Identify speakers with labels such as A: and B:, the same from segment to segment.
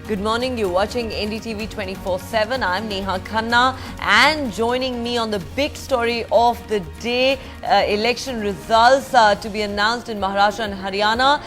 A: Good morning, you're watching NDTV 24/7. I'm Neha Khanna, and joining me on the big story of the day, election results to be announced in Maharashtra and Haryana.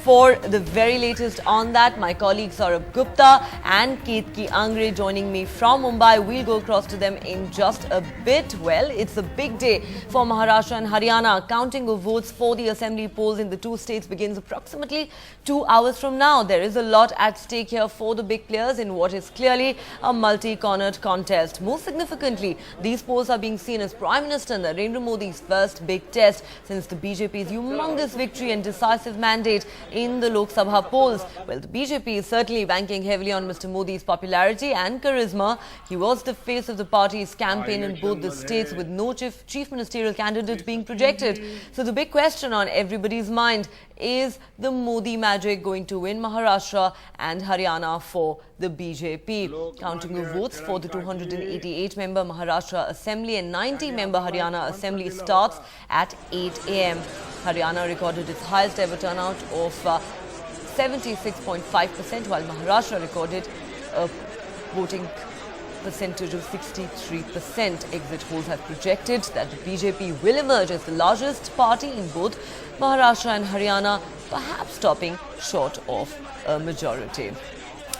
A: For the very latest on that, my colleagues Saurabh Gupta and Ketki Angre joining me from Mumbai. We'll go across to them in just a bit. Well, it's a big day for Maharashtra and Haryana. Counting of votes for the assembly polls in the two states begins approximately 2 hours from now. There is a lot at stake here for the big players in what is clearly a multi-cornered contest. Most significantly, these polls are being seen as Prime Minister Narendra Modi's first big test since the BJP's humongous victory and decisive mandate in the Lok Sabha polls. Well, the BJP is certainly banking heavily on Mr. Modi's popularity and charisma. He was the face of the party's campaign in both the states, with no chief ministerial candidate being projected. So the big question on everybody's mind is the Modi magic going to win Maharashtra and Haryana for the BJP? Counting of votes for the 288-member Maharashtra Assembly and 90-member Haryana Assembly starts at 8 a.m. Haryana recorded its highest ever turnout of 76.5%, while Maharashtra recorded a voting percentage of 63%. Exit polls have projected that the BJP will emerge as the largest party in both Maharashtra and Haryana, perhaps stopping short of a majority.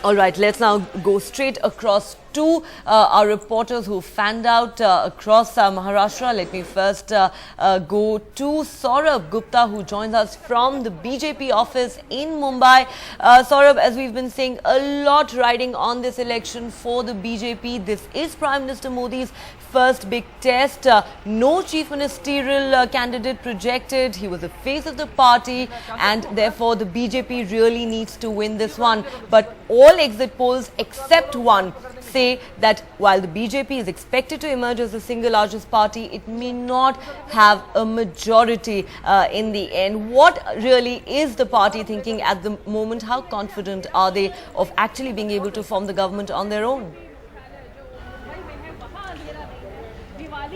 A: All right, let's now go straight across to our reporters who fanned out across Maharashtra. Let me first go to Saurabh Gupta, who joins us from the BJP office in Mumbai. Saurabh, as we've been saying, a lot riding on this election for the BJP. This is Prime Minister Modi's first big test. No chief ministerial candidate projected. He was the face of the party, and therefore the BJP really needs to win this one. But all exit polls except one say that while the BJP is expected to emerge as the single largest party, it may not have a majority in the end. What really is the party thinking at the moment? How confident are they of actually being able to form the government on their own?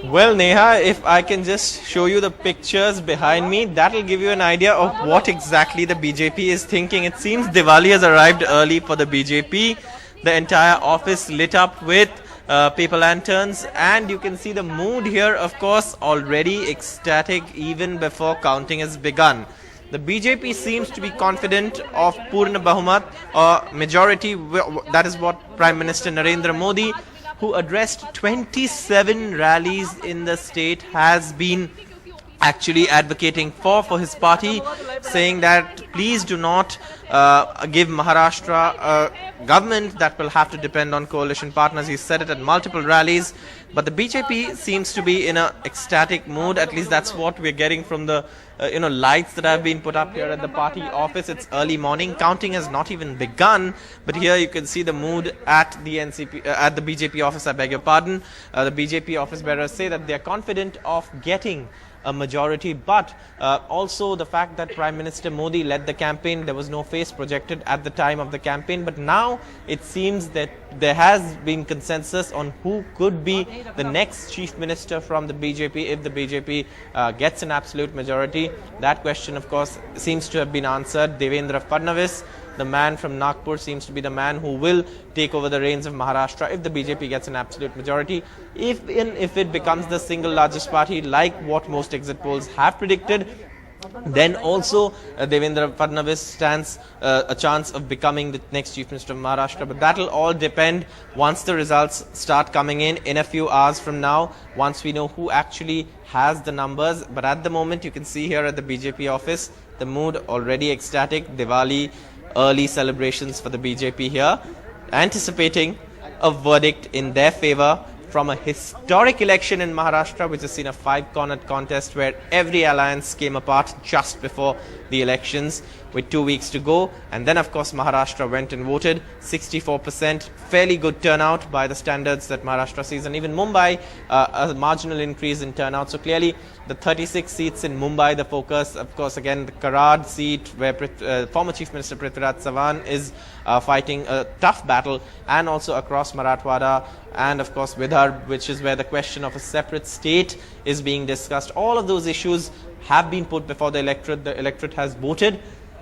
B: Well, Neha, if I can just show you the pictures behind me, that will give you an idea of what exactly the BJP is thinking. It seems Diwali has arrived early for the BJP. The entire office lit up with paper lanterns, and you can see the mood here, of course, already ecstatic even before counting has begun. The BJP seems to be confident of Purna Bahumat, or majority. That is what Prime Minister Narendra Modi, who addressed 27 rallies in the state, has been actually advocating for his party, saying that please do not give Maharashtra a government that will have to depend on coalition partners. He said it at multiple rallies, but the BJP seems to be in an ecstatic mood. At least that's what we're getting from the lights that have been put up here at the party office. It's early morning, counting has not even begun, but here you can see the mood at the at the BJP office. I beg your pardon. The BJP office bearers say that they're confident of getting a majority, but also the fact that Prime Minister Modi led the campaign. There was no face projected at the time of the campaign, but now it seems that there has been consensus on who could be the next chief minister from the BJP if the BJP gets an absolute majority. That question, of course, seems to have been answered. Devendra Fadnavis, the man from Nagpur, seems to be the man who will take over the reins of Maharashtra if the BJP gets an absolute majority. If it becomes the single largest party, like what most exit polls have predicted, then also Devendra Fadnavis stands a chance of becoming the next chief minister of Maharashtra. But that will all depend once the results start coming in a few hours from now, once we know who actually has the numbers. But at the moment, you can see here at the BJP office, the mood already ecstatic. Diwali early celebrations for the BJP here, anticipating a verdict in their favor from a historic election in Maharashtra, which has seen a five-cornered contest where every alliance came apart just before the elections, with 2 weeks to go. And then, of course, Maharashtra went and voted. 64%, fairly good turnout by the standards that Maharashtra sees. And even Mumbai, a marginal increase in turnout. So clearly, the 36 seats in Mumbai, the focus, of course, again, the Karad seat, where former Chief Minister Prithviraj Chavan is fighting a tough battle, and also across Marathwada, and of course Vidarbha, which is where the question of a separate state is being discussed. All of those issues have been put before the electorate. The electorate has voted.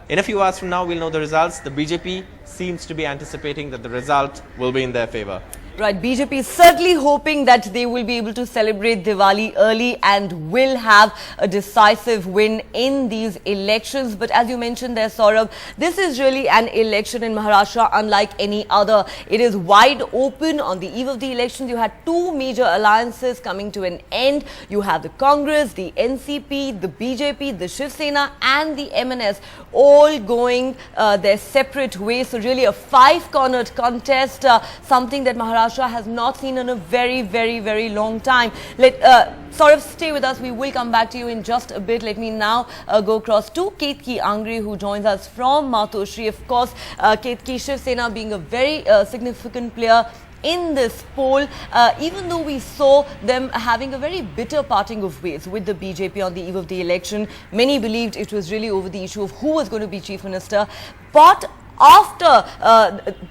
B: In a few hours from now, we'll know the results. The BJP seems to be anticipating that the result will be in their favor.
A: Right, BJP is certainly hoping that they will be able to celebrate Diwali early and will have a decisive win in these elections. But as you mentioned there, Saurabh, this is really an election in Maharashtra unlike any other. It is wide open. On the eve of the elections, you had two major alliances coming to an end. You have the Congress, the NCP, the BJP, the Shiv Sena and the MNS all going their separate ways. So really a five-cornered contest, something that Maharashtra has not seen in a very long time. Sort of stay with us. We will come back to you in just a bit. Let me now go across to Ketki Angri, who joins us from Matoshri. Of course, Ketki, Shiv Sena being a very significant player in this poll, even though we saw them having a very bitter parting of ways with the BJP on the eve of the election. Many believed it was really over the issue of who was going to be Chief Minister. But after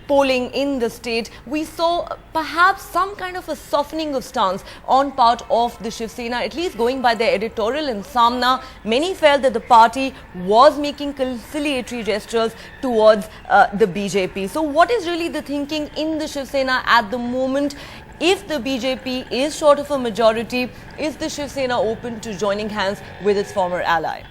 A: polling in the state, we saw perhaps some kind of a softening of stance on part of the Shiv Sena, at least going by their editorial in Samna. Many felt that the party was making conciliatory gestures towards the BJP. So what is really the thinking in the Shiv Sena at the moment? If the BJP is short of a majority, is the Shiv Sena open to joining hands with its former ally?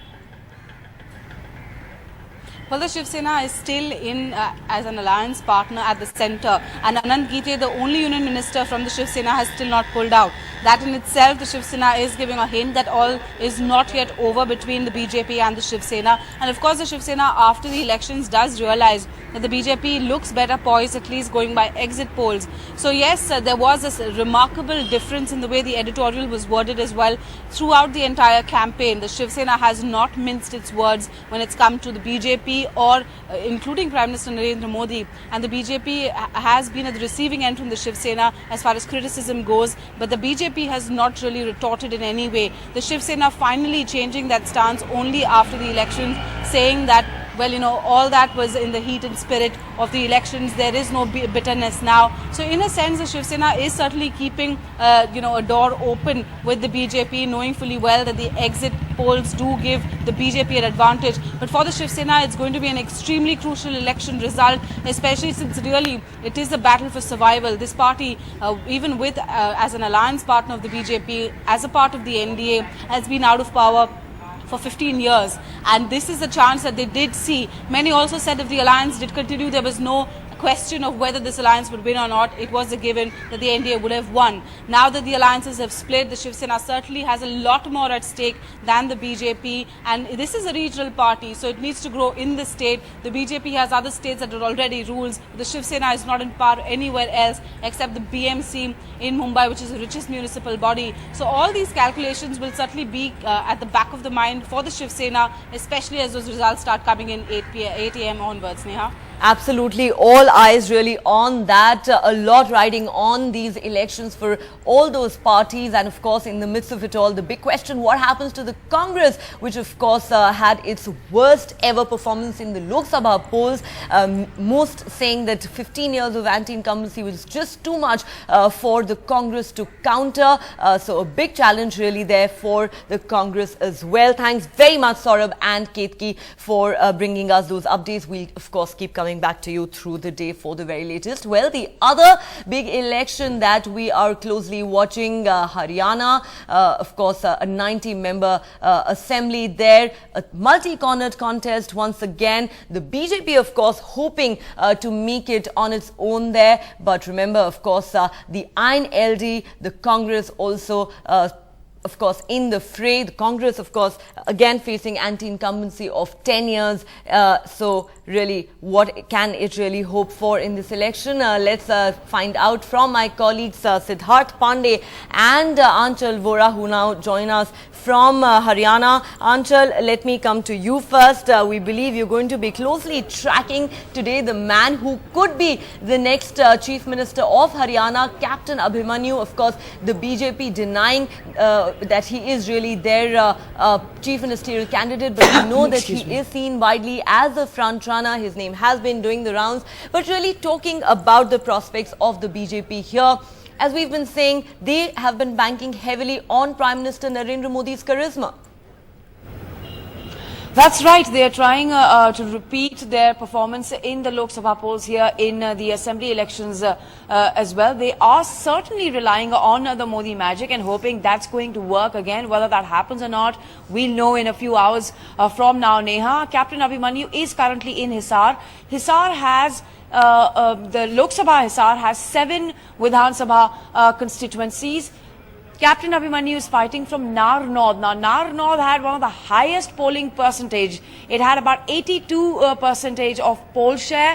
C: Well, the Shiv Sena is still in as an alliance partner at the centre, and Anand Gite, the only union minister from the Shiv Sena, has still not pulled out. That in itself, the Shiv Sena is giving a hint that all is not yet over between the BJP and the Shiv Sena. And of course, the Shiv Sena after the elections does realise that the BJP looks better poised, at least going by exit polls. So yes, there was this remarkable difference in the way the editorial was worded as well throughout the entire campaign. The Shiv Sena has not minced its words when it's come to the BJP or including Prime Minister Narendra Modi, and the BJP has been at the receiving end from the Shiv Sena as far as criticism goes, but the BJP has not really retorted in any way. The Shiv Sena finally changing that stance only after the elections, saying that, well, you know, all that was in the heat and spirit of the elections. There is no bitterness now. So in a sense, the Shiv Sena is certainly keeping, a door open with the BJP, knowing fully well that the exit polls do give the BJP an advantage. But for the Shiv Sena, it's going to be an extremely crucial election result, especially since really it is a battle for survival. This party, even with as an alliance partner of the BJP, as a part of the NDA, has been out of power for 15 years, and this is a chance that they did see. Many also said if the alliance did continue, there was no question of whether this alliance would win or not. It was a given that the NDA would have won. Now that the alliances have split, the Shiv Sena certainly has a lot more at stake than the BJP, and this is a regional party, so it needs to grow in the state. The BJP has other states that are already rules. The Shiv Sena is not in power anywhere else except the BMC in Mumbai, which is the richest municipal body. So all these calculations will certainly be at the back of the mind for the Shiv Sena, especially as those results start coming in 8 a.m. onwards. Neha?
A: Absolutely, all eyes really on that. A lot riding on these elections for all those parties, and of course in the midst of it all, the big question, what happens to the Congress, which of course had its worst ever performance in the Lok Sabha polls, most saying that 15 years of anti-incumbency was just too much for the Congress to counter. So a big challenge really there for the Congress as well. Thanks very much, Saurabh and Ketki, for bringing us those updates. We'll of course keep coming back to you through the day for the very latest. Well, the other big election that we are closely watching, Haryana, of course, a 90-member assembly there, a multi-cornered contest once again. The BJP, of course, hoping to make it on its own there. But remember, of course, the Ain LD, the Congress also of course, in the fray. The Congress, of course, again facing anti-incumbency of 10 years. So really, what can it really hope for in this election? Let's find out from my colleagues Siddharth Pandey and Aanchal Vora, who now join us from Haryana. Aanchal, let me come to you first. We believe you're going to be closely tracking today the man who could be the next Chief Minister of Haryana, Captain Abhimanyu. Of course, the BJP denying that he is really their chief ministerial candidate, but we know that he is seen widely as a front runner. His name has been doing the rounds, but really talking about the prospects of the BJP here. As we've been saying, they have been banking heavily on Prime Minister Narendra Modi's charisma.
D: That's right. They are trying to repeat their performance in the Lok Sabha polls here in the assembly elections as well. They are certainly relying on the Modi magic and hoping that's going to work again. Whether that happens or not, we'll know in a few hours from now. Neha, Captain Abhimanyu is currently in Hisar. Hisar has the Lok Sabha Hisar has 7 Vidhan Sabha constituencies. Captain Abhimanyu is fighting from Nar North. Now, Nar North had one of the highest polling percentage. It had about 82% of poll share,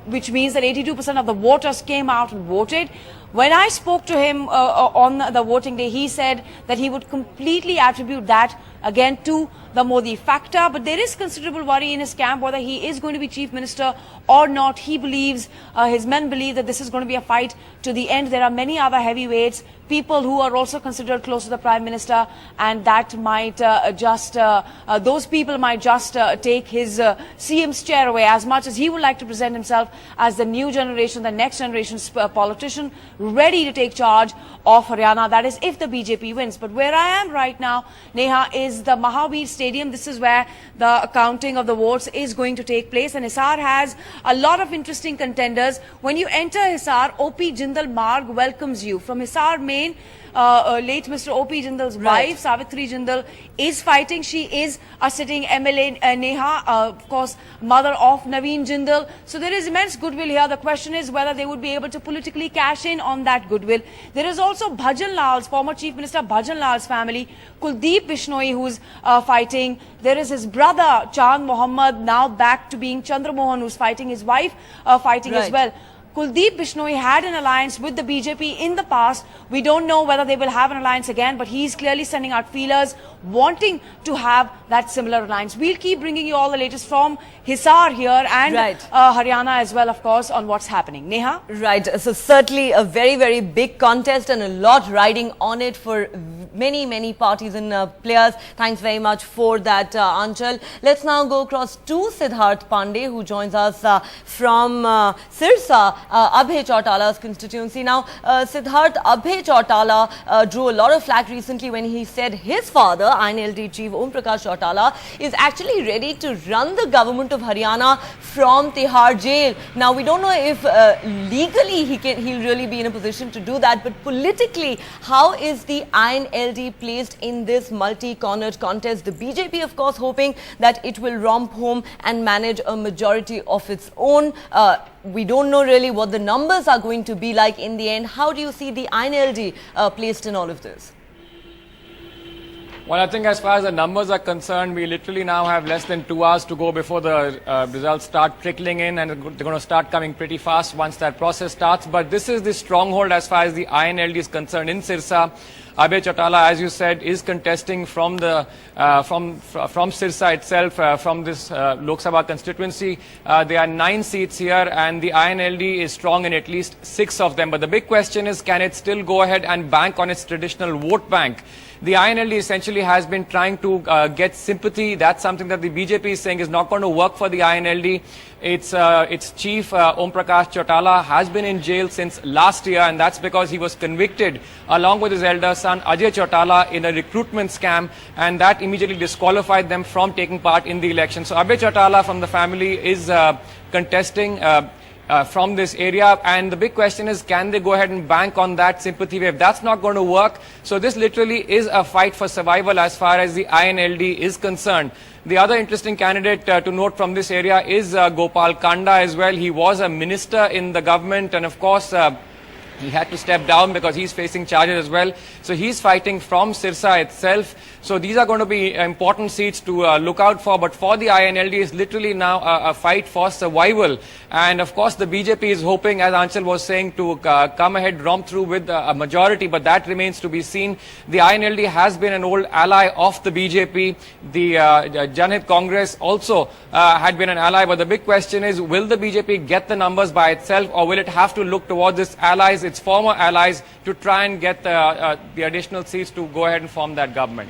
D: which means that 82% of the voters came out and voted. When I spoke to him on the voting day, he said that he would completely attribute that again to the Modi factor. But there is considerable worry in his camp whether he is going to be chief minister or not. He believes, his men believe that this is going to be a fight to the end. There are many other heavyweights, people who are also considered close to the prime minister, and that might those people might just take his CM's chair away, as much as he would like to present himself as the new generation, the next generation's politician, ready to take charge of Haryana. That is if the BJP wins. But where I am right now, Neha, is the Mahavir Stadium. This is where the counting of the votes is going to take place, and Hisar has a lot of interesting contenders. When you enter Hisar, O.P. Jindal Marg welcomes you. From Hisar Main, late Mr. O.P. Jindal's wife, Savitri Jindal, is fighting. She is a sitting MLA, Neha, of course, mother of Naveen Jindal. So there is immense goodwill here. The question is whether they would be able to politically cash in on that goodwill. There is also Bhajan Lal's, former Chief Minister Bhajan Lal's family, Kuldeep Bishnoi, who's fighting. There is his brother, Chand Mohammed, now back to being Chandra Mohan, who's fighting. His wife fighting as well. Kuldeep Bishnoi had an alliance with the BJP in the past. We don't know whether they will have an alliance again, but he's clearly sending out feelers, wanting to have that similar alliance. We'll keep bringing you all the latest from Hisar here and Haryana as well, of course, on what's happening. Neha?
A: Right. So certainly a very, very big contest and a lot riding on it for many, many parties and players. Thanks very much for that, Anchal. Let's now go across to Siddharth Pandey, who joins us from Sirsa, Abhay Chautala's constituency. Now, Siddharth, Abhay Chautala drew a lot of flack recently when he said his father, INLD chief Om Prakash Chautala, is actually ready to run the government of Haryana from Tihar jail. Now, we don't know if legally he'll really be in a position to do that, but politically, how is the INLD placed in this multi-cornered contest? The BJP, of course, hoping that it will romp home and manage a majority of its own. We don't know really what the numbers are going to be like in the end. How do you see the INLD placed in all of this?
E: Well, I think as far as the numbers are concerned, we literally now have less than 2 hours to go before the results start trickling in, and they're going to start coming pretty fast once that process starts. But this is the stronghold as far as the INLD is concerned in Sirsa. Abhay Chautala, as you said, is contesting from the from Sirsa itself, from this Lok Sabha constituency. There are 9 seats here, and the INLD is strong in at least 6 of them. But the big question is, can it still go ahead and bank on its traditional vote bank? The INLD essentially has been trying to get sympathy. That's something that the BJP is saying is not going to work for the INLD. Its chief, Om Prakash Chautala, has been in jail since last year, and that's because he was convicted, along with his elder son, Ajay Chautala, in a recruitment scam, and that immediately disqualified them from taking part in the election. So Abhay Chautala from the family is contesting from this area, and the big question is, can they go ahead and bank on that sympathy wave? That's not going to work. So this literally is a fight for survival as far as the INLD is concerned. The other interesting candidate to note from this area is Gopal Kanda as well. He was a minister in the government, and of course he had to step down because he's facing charges as well. So he's fighting from Sirsa itself. So these are going to be important seats to look out for. But for the INLD, it's literally now a fight for survival. And of course, the BJP is hoping, as Anchal was saying, to come ahead, romp through with a majority. But that remains to be seen. The INLD has been an old ally of the BJP. The Janhit Congress also had been an ally. But the big question is, will the BJP get the numbers by itself, or will it have to look towards its allies, its former allies, to try and get the additional seats to go ahead and form that government?